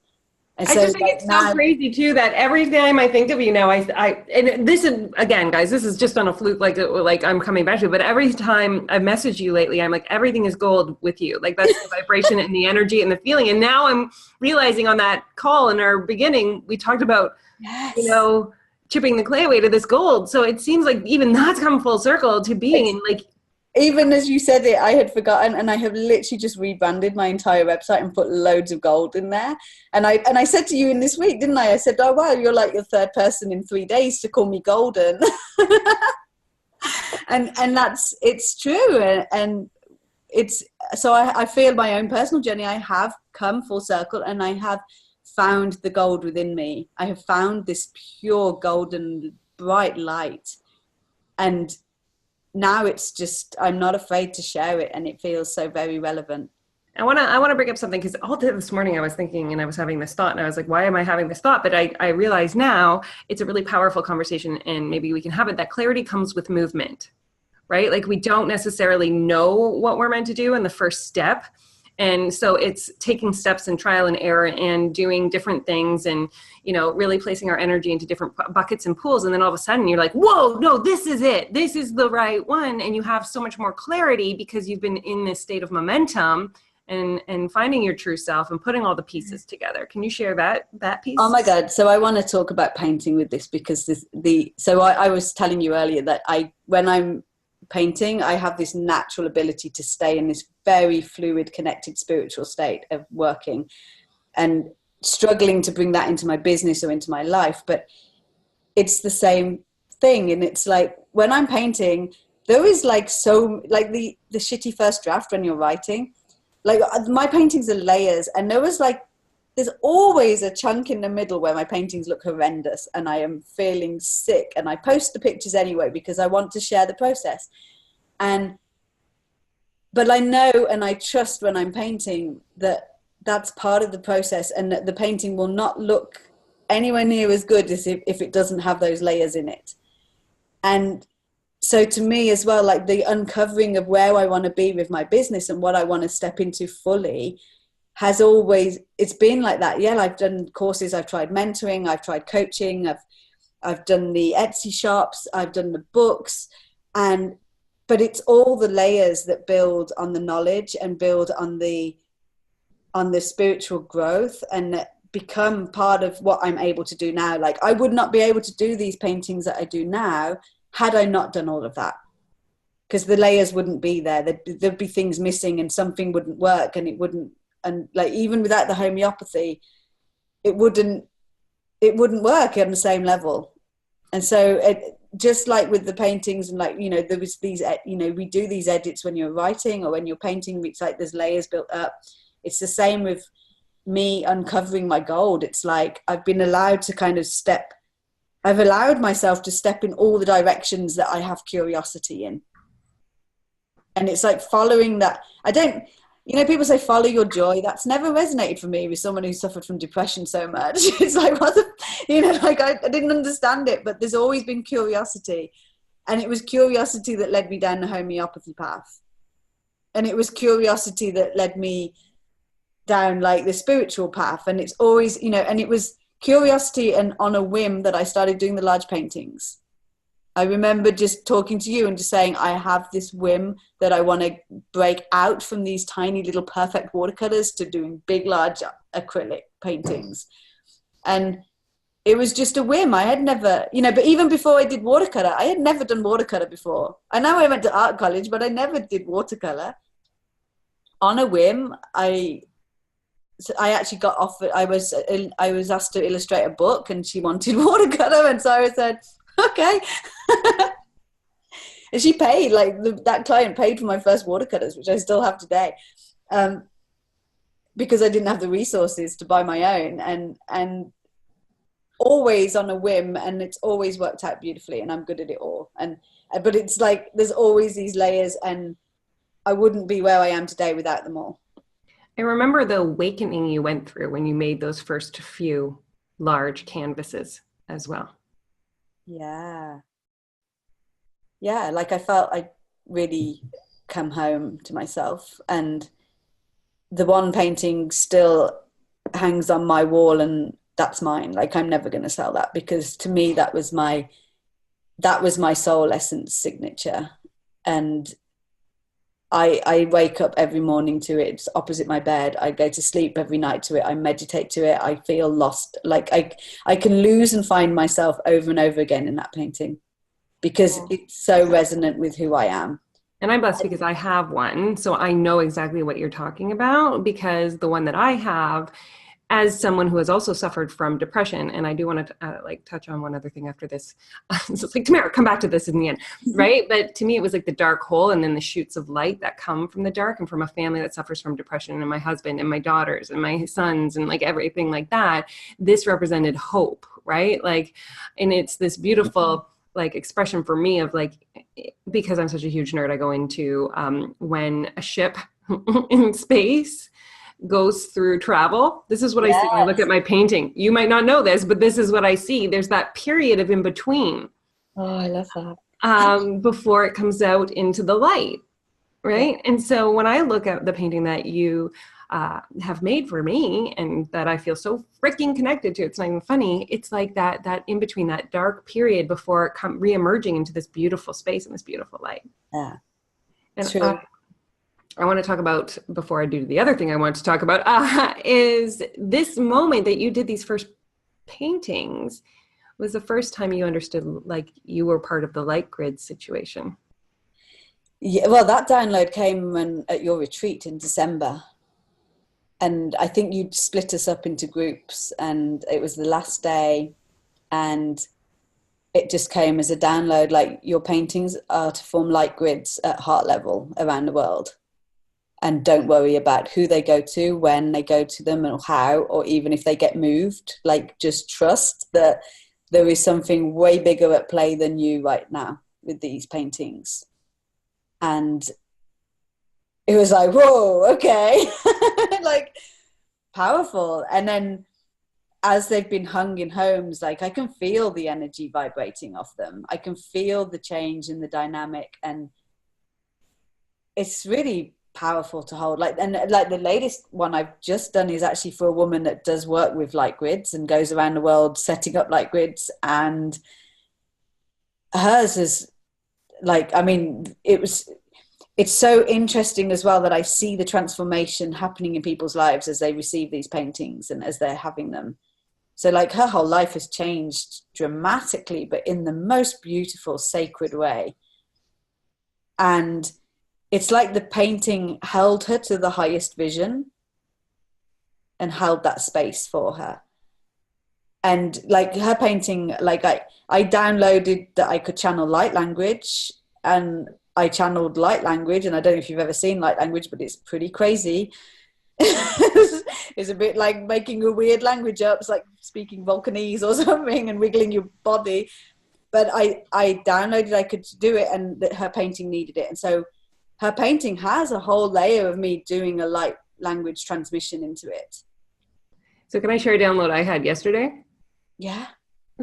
And I so just think like it's so crazy too that every time I think of you now, and this is, again, guys, this is just on a fluke, like I'm coming back to it, but every time I've messaged you lately, I'm like, everything is gold with you. Like that's the vibration and the energy and the feeling. And now I'm realizing on that call in our beginning, we talked about, yes, you know, chipping the clay away to this gold. So it seems like even that's come full circle to being in like, even as you said it, I had forgotten, and I have literally just rebranded my entire website and put loads of gold in there. And I said to you in this week, didn't I? I said, oh wow, you're like the third person in 3 days to call me golden. and it's true. And it's, so I feel my own personal journey, I have come full circle, and I have found the gold within me. I have found this pure golden bright light, and now it's just, I'm not afraid to share it, and it feels so very relevant. I want to bring up something, because all day this morning I was thinking, and I was having this thought, and I was like, why am I having this thought? But I realize now it's a really powerful conversation, and maybe we can have it, that clarity comes with movement, right? Like we don't necessarily know what we're meant to do in the first step. And so it's taking steps and trial and error and doing different things, and, you know, really placing our energy into different buckets and pools. And then all of a sudden you're like, whoa, no, this is it. This is the right one. And you have so much more clarity because you've been in this state of momentum and finding your true self and putting all the pieces together. Can you share that piece? Oh my God. So I want to talk about painting with this, because I was telling you earlier that when I'm painting, I have this natural ability to stay in this very fluid, connected spiritual state of working, and struggling to bring that into my business or into my life. But it's the same thing. And it's like, when I'm painting, there is like, so like the shitty first draft when you're writing, like my paintings are layers, and there's always a chunk in the middle where my paintings look horrendous and I am feeling sick, and I post the pictures anyway because I want to share the process. But I know and I trust when I'm painting that that's part of the process, and that the painting will not look anywhere near as good as if it doesn't have those layers in it. And so to me as well, like the uncovering of where I want to be with my business and what I want to step into fully has always, it's been like that. Yeah, I've done courses, I've tried mentoring, I've tried coaching, I've done the Etsy shops, I've done the books, but it's all the layers that build on the knowledge and build on the spiritual growth, and that become part of what I'm able to do now. Like I would not be able to do these paintings that I do now had I not done all of that, because the layers wouldn't be there. There'd be things missing, and something wouldn't work, and it wouldn't. And like even without the homeopathy, it wouldn't work on the same level. And so just like with the paintings, and like, you know, there was these, you know, we do these edits when you're writing or when you're painting, it's like there's layers built up. It's the same with me uncovering my gold. It's like I've been allowed to kind of I've allowed myself to step in all the directions that I have curiosity in. And it's like following that. I don't, you know, people say follow your joy. That's never resonated for me with someone who suffered from depression so much. It's like, what the, you know, like I didn't understand it, but there's always been curiosity. And it was curiosity that led me down the homeopathy path. And it was curiosity that led me down like the spiritual path. And it's always, you know, and it was curiosity and on a whim that I started doing the large paintings. I remember just talking to you and just saying, I have this whim that I want to break out from these tiny little perfect watercolors to doing big, large acrylic paintings. And it was just a whim. I had never, you know, but even before I did watercolor, I had never done watercolor before. I know I went to art college, but I never did watercolor. On a whim, I actually got offered, I was asked to illustrate a book and she wanted watercolor. And so I said, okay. And she paid, like that client paid for my first watercolors, which I still have today, because I didn't have the resources to buy my own, and always on a whim, and it's always worked out beautifully, and I'm good at it all. And but it's like there's always these layers, and I wouldn't be where I am today without them all. I remember the awakening you went through when you made those first few large canvases as well. Yeah, like I felt I really come home to myself, and the one painting still hangs on my wall, and that's mine. Like I'm never going to sell that, because to me that was my soul essence signature. And I wake up every morning to it. It's opposite my bed. I go to sleep every night to it. I meditate to it. I feel lost. Like I can lose and find myself over and over again in that painting, because it's so resonant with who I am. And I'm blessed because I have one. So I know exactly what you're talking about, because the one that I have, as someone who has also suffered from depression, and I do want to touch on one other thing after this. So it's like, Tamara, come back to this in the end, right? But to me, it was like the dark hole and then the shoots of light that come from the dark, and from a family that suffers from depression, and my husband and my daughters and my sons and like everything like that. This represented hope, right? Like, and it's this beautiful like expression for me of like, because I'm such a huge nerd, I go into when a ship in space goes through travel. This is what I see when I look at my painting. You might not know this, but this is what I see. There's that period of in between. Oh, I love that. Before it comes out into the light, right? Yeah. And so when I look at the painting that you have made for me, and that I feel so freaking connected to, it's not even funny. It's like that in between, that dark period before it re-emerging into this beautiful space and this beautiful light. Yeah, and true. I want to talk about, before I do the other thing I want to talk about, is this moment that you did these first paintings was the first time you understood like you were part of the light grid situation. Yeah, well, that download came at your retreat in December. And I think you'd split us up into groups, and it was the last day, and it just came as a download, like your paintings are to form light grids at heart level around the world. And don't worry about who they go to, when they go to them, or how, or even if they get moved. Like, just trust that there is something way bigger at play than you right now with these paintings. And it was like, whoa, okay. Like, powerful. And then as they've been hung in homes, like I can feel the energy vibrating off them. I can feel the change in the dynamic, and it's really powerful to hold. Like, and like the latest one I've just done is actually for a woman that does work with light grids and goes around the world setting up light grids, and hers is like, I mean, it's so interesting as well that I see the transformation happening in people's lives as they receive these paintings and as they're having them. So like her whole life has changed dramatically, but in the most beautiful, sacred way. And it's like the painting held her to the highest vision and held that space for her. And like her painting, like I downloaded that I could channel light language, and I channeled light language. And I don't know if you've ever seen light language, but it's pretty crazy. It's a bit like making a weird language up. It's like speaking Vulcanese or something and wiggling your body. But I downloaded I could do it, and that her painting needed it. And so her painting has a whole layer of me doing a light language transmission into it. So can I share a download I had yesterday? Yeah.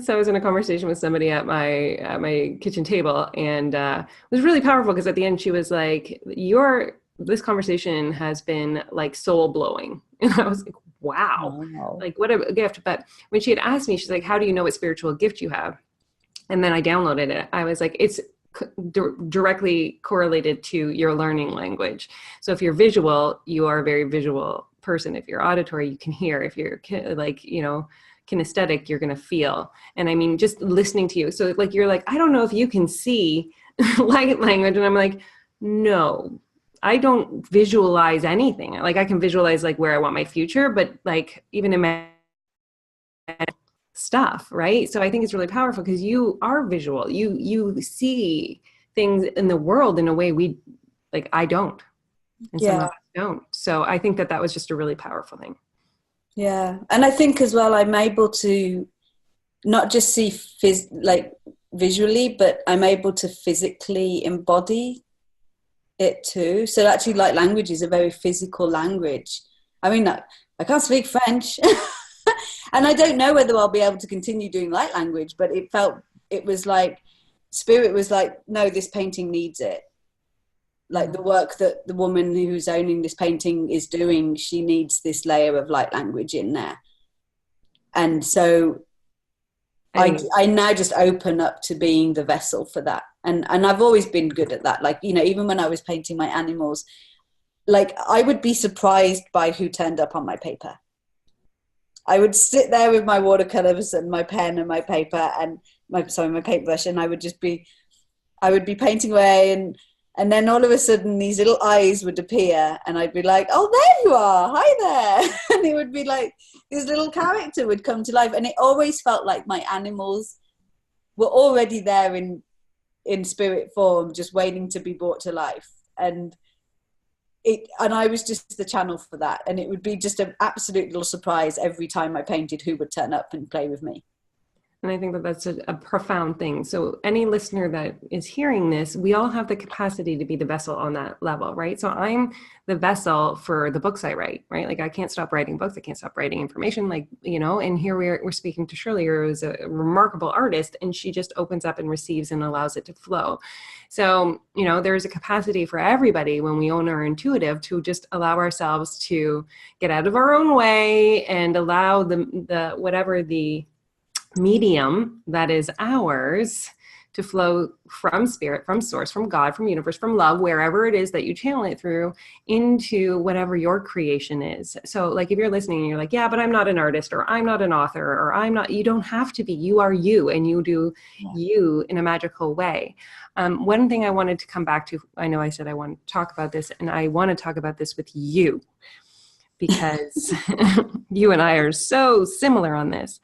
So I was in a conversation with somebody at my kitchen table, and it was really powerful because at the end she was like, this conversation has been like soul blowing. And I was like, wow, like what a gift. But when she had asked me, she's like, how do you know what spiritual gift you have? And then I downloaded it. I was like, it's directly correlated to your learning language. So if you're visual, you are a very visual person. If you're auditory, you can hear. If you're like, kinesthetic, you're going to feel. And I mean, just listening to you. So like, you're like, I don't know if you can see light language. And I'm like, no, I don't visualize anything. Like I can visualize like where I want my future, but like even in my stuff, right? So I think it's really powerful because you are visual. You see things in the world in a way I don't. And some of us don't. So I think that was just a really powerful thing. Yeah. And I think as well, I'm able to not just see visually, but I'm able to physically embody it too. So actually light language is a very physical language. I mean, I can't speak French and I don't know whether I'll be able to continue doing light language, but it was like, spirit was like, no, this painting needs it. Like the work that the woman who's owning this painting is doing, she needs this layer of light language in there. And so I now just open up to being the vessel for that. And I've always been good at that. Like, even when I was painting my animals, like I would be surprised by who turned up on my paper. I would sit there with my watercolors and my pen and my paper and my paintbrush, and I would be painting away, and then all of a sudden these little eyes would appear and I'd be like, oh, there you are. Hi there. And it would be like this little character would come to life. And it always felt like my animals were already there in spirit form, just waiting to be brought to life. And I was just the channel for that. And it would be just an absolute little surprise every time I painted who would turn up and play with me. And I think that that's a profound thing. So any listener that is hearing this, we all have the capacity to be the vessel on that level, right? So I'm the vessel for the books I write, right? Like I can't stop writing books. I can't stop writing information, and here we're speaking to Shirley, who is a remarkable artist, and she just opens up and receives and allows it to flow. So, there's a capacity for everybody when we own our intuitive to just allow ourselves to get out of our own way and allow the whatever the medium that is ours to flow from spirit, from source, from God, from universe, from love, wherever it is that you channel it through, into whatever your creation is. So like if you're listening and you're like, yeah, but I'm not an artist, or I'm not an author, or you don't have to be. You are you, and you do you in a magical way. One thing I wanted to come back to, I know I said I want to talk about this, and I want to talk about this with you because you and I are so similar on this.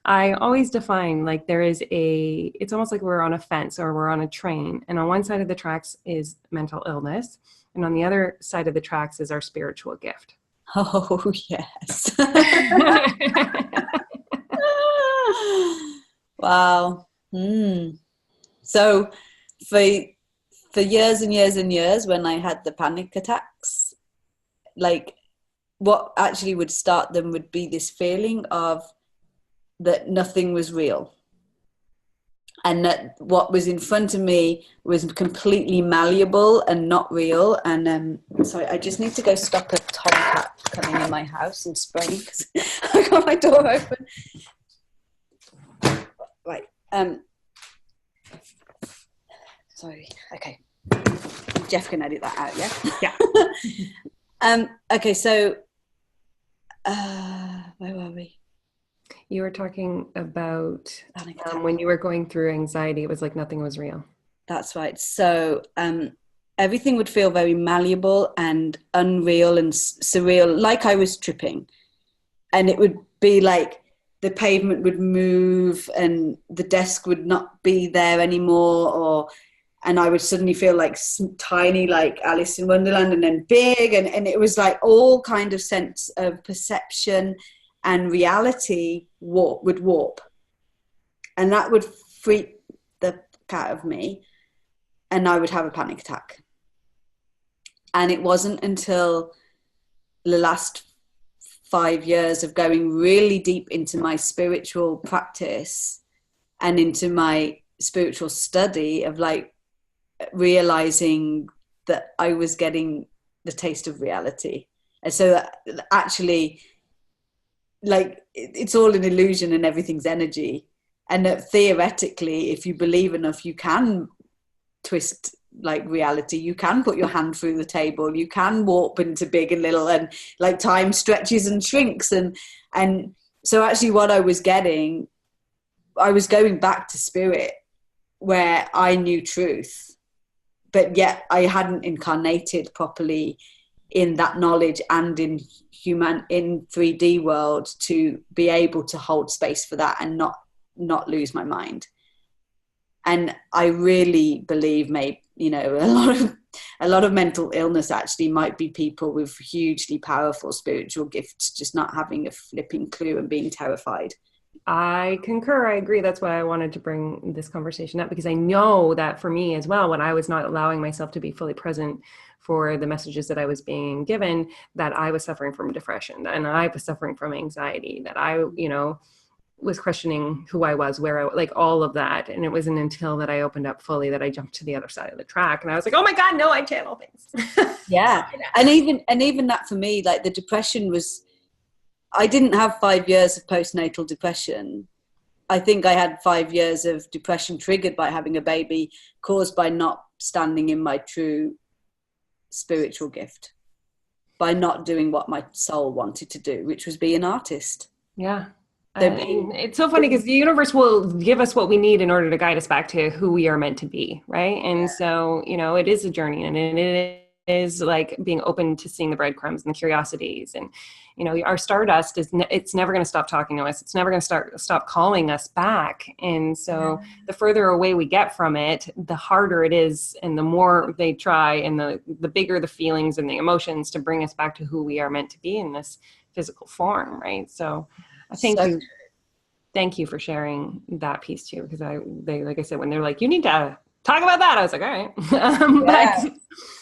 I always define like it's almost like we're on a fence or we're on a train, and on one side of the tracks is mental illness, and on the other side of the tracks is our spiritual gift. Oh, yes. Wow. So for years and years and years, when I had the panic attacks, like what actually would start them would be this feeling of that nothing was real, and that what was in front of me was completely malleable and not real. And sorry, I just need to go stop a tomcat coming in my house and spraying because I got my door open. Right. Sorry. Okay. Jeff can edit that out. Yeah. Yeah. Okay. So, where were we? You were talking about when you were going through anxiety, it was like nothing was real. That's right. So everything would feel very malleable and unreal and surreal, like I was tripping. And it would be like the pavement would move and the desk would not be there anymore, and I would suddenly feel like tiny, like Alice in Wonderland, and then big. And it was like all kind of sense of perception and reality would warp, and that would freak the cat out of me, and I would have a panic attack. And it wasn't until the last 5 years of going really deep into my spiritual practice and into my spiritual study of like realizing that I was getting the taste of reality. And so that actually, like, it's all an illusion and everything's energy. And that theoretically, if you believe enough, you can twist like reality. You can put your hand through the table. You can warp into big and little, and like time stretches and shrinks. And so actually what I was getting, I was going back to spirit where I knew truth, but yet I hadn't incarnated properly in that knowledge and in 3D world to be able to hold space for that and not lose my mind. And I really believe a lot of mental illness actually might be people with hugely powerful spiritual gifts just not having a flipping clue and being terrified. I concur. I agree. That's why I wanted to bring this conversation up, because I know that for me as well, when I was not allowing myself to be fully present for the messages that I was being given, that I was suffering from depression and I was suffering from anxiety, that I, was questioning who I was, like all of that. And it wasn't until that I opened up fully that I jumped to the other side of the track. And I was like, oh my God, no, I channel things. Yeah. And even that for me, like the depression was, I didn't have 5 years of postnatal depression. I think I had 5 years of depression triggered by having a baby, caused by not standing in my true spiritual gift, by not doing what my soul wanted to do, which was be an artist. Yeah. It's so funny because the universe will give us what we need in order to guide us back to who we are meant to be, right? And so, it is a journey, and it is like being open to seeing the breadcrumbs and the curiosities. And, our stardust it's never going to stop talking to us. It's never going to stop calling us back. And so the further away we get from it, the harder it is. And the more they try, and the bigger the feelings and the emotions to bring us back to who we are meant to be in this physical form, right? So thank you for sharing that piece too, because they like I said, when they're like, you need to talk about that, I was like, all right.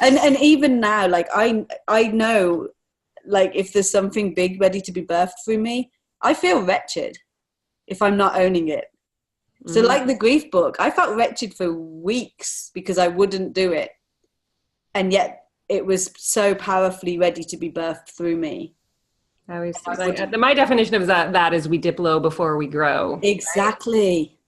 And even now, like I know, like if there's something big ready to be birthed through me, I feel wretched if I'm not owning it. Mm-hmm. So like the grief book, I felt wretched for weeks because I wouldn't do it, and yet it was so powerfully ready to be birthed through me. My definition of that is we dip low before we grow. Exactly.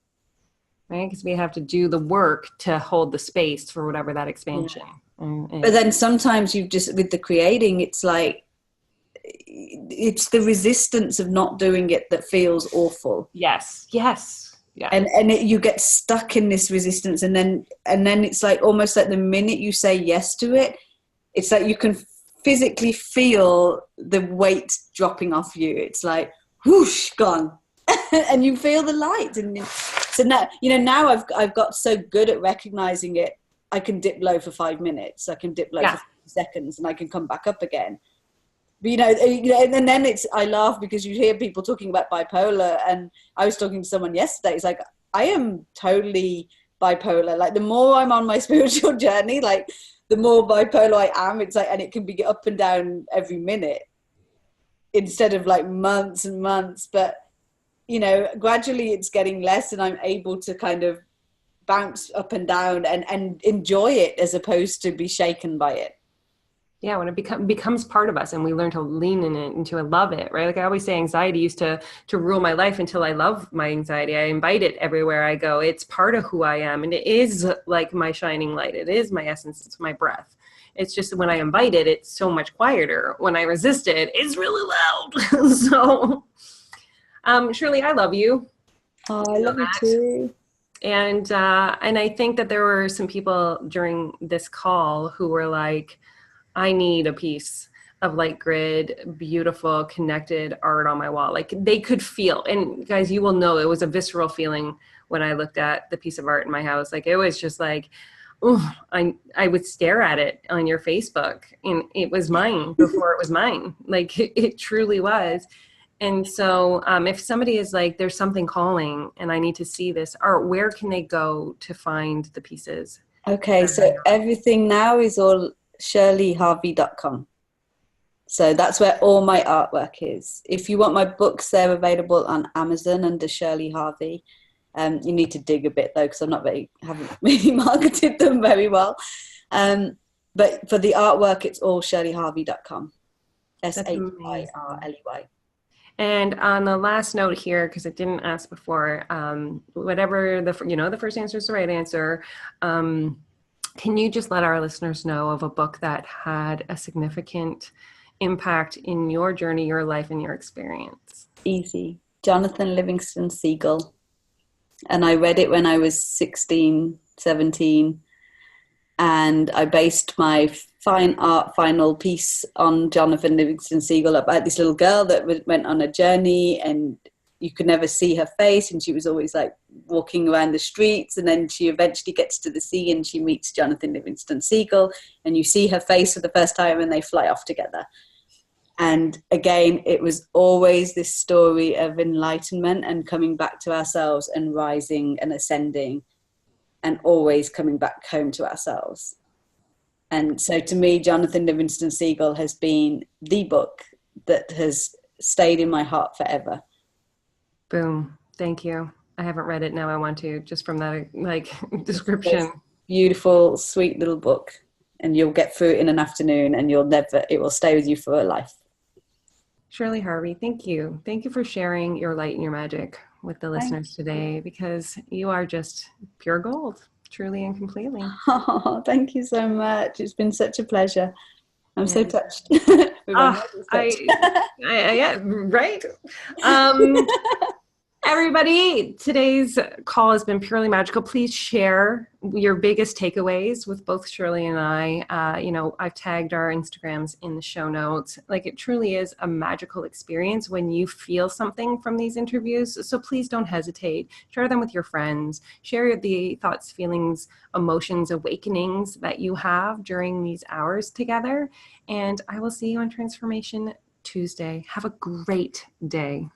Right? Because we have to do the work to hold the space for whatever that expansion. Yeah. But then sometimes you just, with the creating, it's like, it's the resistance of not doing it that feels awful. Yes. Yeah. And you get stuck in this resistance, and then it's like almost like the minute you say yes to it, it's like you can physically feel the weight dropping off you. It's like whoosh, gone. And you feel the light. And so now, now I've got so good at recognizing it. I can dip low for 5 minutes. I can dip low for 5 seconds, and I can come back up again. But, and then I laugh because you hear people talking about bipolar. And I was talking to someone yesterday. It's like, I am totally bipolar. Like the more I'm on my spiritual journey, like the more bipolar I am. It's like, and it can be up and down every minute instead of like months and months. But, gradually it's getting less, and I'm able to kind of bounce up and down and enjoy it as opposed to be shaken by it. Yeah, when it becomes part of us and we learn to lean in it and to love it, right? Like I always say, anxiety used to rule my life until I love my anxiety. I invite it everywhere I go. It's part of who I am, and it is like my shining light. It is my essence. It's my breath. It's just when I invite it, it's so much quieter. When I resist it, it's really loud. So, Shirley, I love you. Oh, I love you too. And I think that there were some people during this call who were like, I need a piece of light grid, beautiful, connected art on my wall. Like they could feel, and guys, you will know it was a visceral feeling when I looked at the piece of art in my house. Like it was just like, oh, I would stare at it on your Facebook, and it was mine before it was mine. Like it truly was. And so if somebody is like, there's something calling and I need to see this art, where can they go to find the pieces? Okay, so everything now is all shirleyharvey.com. So that's where all my artwork is. If you want my books, they're available on Amazon under Shirley Harvey. You need to dig a bit though, because haven't really marketed them very well. But for the artwork, it's all shirleyharvey.com. SHIRLEY. And on the last note here, because I didn't ask before, whatever the first answer is the right answer. Can you just let our listeners know of a book that had a significant impact in your journey, your life, and your experience? Easy. Jonathan Livingston Seagull. And I read it when I was 16, 17. And I based my fine art final piece on Jonathan Livingston Seagull, about this little girl that went on a journey, and you could never see her face, and she was always like walking around the streets, and then she eventually gets to the sea and she meets Jonathan Livingston Seagull, and you see her face for the first time, and they fly off together. And again, it was always this story of enlightenment and coming back to ourselves and rising and ascending, and always coming back home to ourselves. And so to me, Jonathan Livingston Seagull has been the book that has stayed in my heart forever. Boom. Thank you. I haven't read it. Now I want to, just from that description. Beautiful, sweet little book. And you'll get through it in an afternoon, and it will stay with you for a life. Shirley Harvey, thank you. Thank you for sharing your light and your magic with the listeners today, because you are just pure gold, truly and completely. Oh, thank you so much. It's been such a pleasure. I'm so touched. Yeah, right. Everybody, today's call has been purely magical. Please share your biggest takeaways with both Shirley and I. I've tagged our Instagrams in the show notes. It truly is a magical experience when you feel something from these interviews. So please don't hesitate. Share them with your friends. Share the thoughts, feelings, emotions, awakenings that you have during these hours together. And I will see you on Transformation Tuesday. Have a great day.